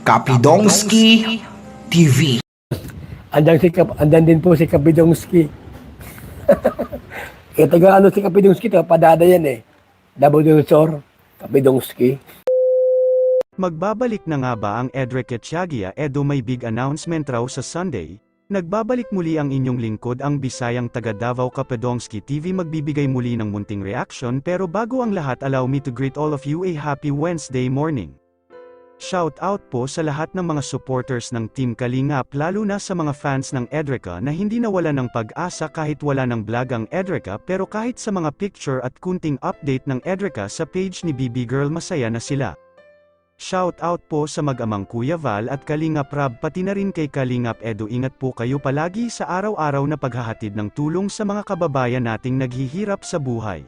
Kapidongski TV. Andan din po si Kapidongski. Kaya taga si Kapidongski, taga Padada yan eh. Nabudunsor, Kapidongski. Magbabalik na nga ba ang Edric Etiagia Edo? May big announcement raw sa Sunday. Nagbabalik muli ang inyong lingkod, ang Bisayang taga Davao Kapidongski TV, magbibigay muli ng munting reaction, pero bago ang lahat, allow me to greet all of you a happy Wednesday morning. Shout out po sa lahat ng mga supporters ng Team Kalingap, lalo na sa mga fans ng Edrica na hindi nawala ng pag-asa kahit wala ng vlog ang Edrica, pero kahit sa mga picture at kunting update ng Edrica sa page ni BB Girl, masaya na sila. Shout out po sa mag-amang Kuya Val at Kalingap Rab, pati na rin kay Kalingap Edo. Ingat po kayo palagi sa araw-araw na paghahatid ng tulong sa mga kababayan nating naghihirap sa buhay.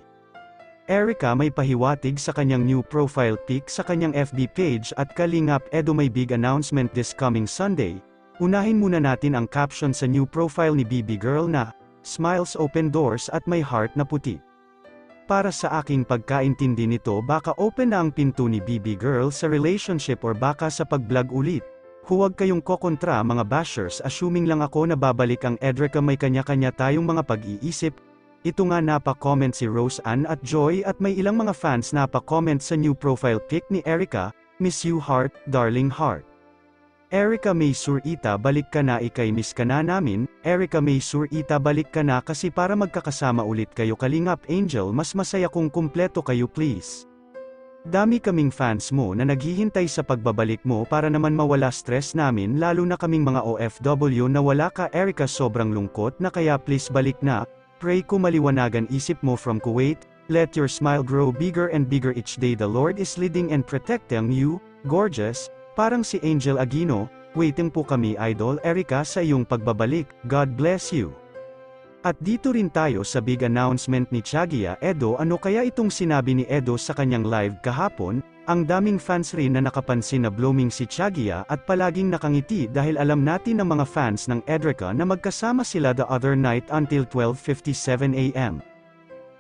Erica may pahiwatig sa kanyang new profile pic sa kanyang FB page at Kalingap Edo may big announcement this coming Sunday. Unahin muna natin ang caption sa new profile ni BB Girl na, "Smiles open doors" at may heart na puti. Para sa aking pagkaintindi nito, baka open na ang pinto ni BB Girl sa relationship or baka sa pag-vlog ulit. Huwag kayong kokontra mga bashers, assuming lang ako na babalik ang Edrica, may kanya-kanya tayong mga pag-iisip. Ito nga, napa-comment si Rose Ann at Joy at may ilang mga fans napa-comment sa new profile pic ni Erica, "Miss you heart, darling heart." Erica May Surita, balik ka na, ikay miss ka na namin. Erica May Surita, balik ka na kasi para magkakasama ulit kayo Kalingap Angel, mas masaya kung kumpleto kayo please. Dami kaming fans mo na naghihintay sa pagbabalik mo para naman mawala stress namin, lalo na kaming mga OFW na wala ka Erica, sobrang lungkot na kaya please balik na. Pray ko maliwanagan isip mo from Kuwait, let your smile grow bigger and bigger each day, the Lord is leading and protecting you, gorgeous, parang si Angel Aguino, waiting po kami idol Erica sa iyong pagbabalik, God bless you. At dito rin tayo sa big announcement ni Etiagia Edo. Ano kaya itong sinabi ni Edo sa kanyang live kahapon? Ang daming fans rin na nakapansin na blooming si Etiagia at palaging nakangiti dahil alam natin ng mga fans ng Edrica na magkasama sila the other night until 12:57 AM.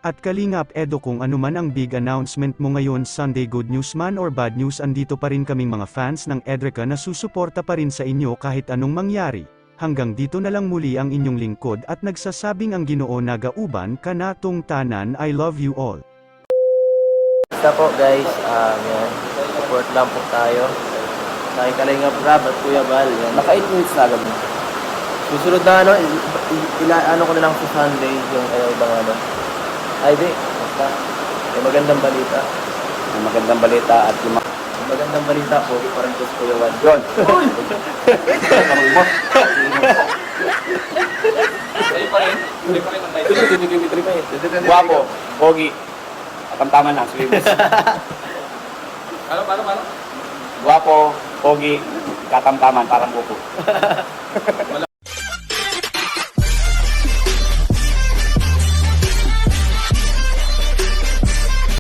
At Kalingap Edo, kung ano man ang big announcement mo ngayon Sunday, good news man or bad news, andito pa rin kaming mga fans ng Edrica na susuporta pa rin sa inyo kahit anong mangyari. Hanggang dito na lang muli ang inyong lingkod at nagsasabing ang Ginoo nagauban kanatong tanan, I love you all. Basta po guys, yan. Support lang po tayo. Sa Kalingap Rab at Kuya Val. Yan. Naka 8 minutes na agad mo. Susunod na ano ko na lang sa Sunday yung ibang ano. Ay di, basta. May magandang balita. May magandang balita at yung Magandang balita po, parang ko sa Kuya Val. yun. Guwapo, pogi, katamtaman lang, sulimos. Guwapo, pogi, katamtaman, parang buko.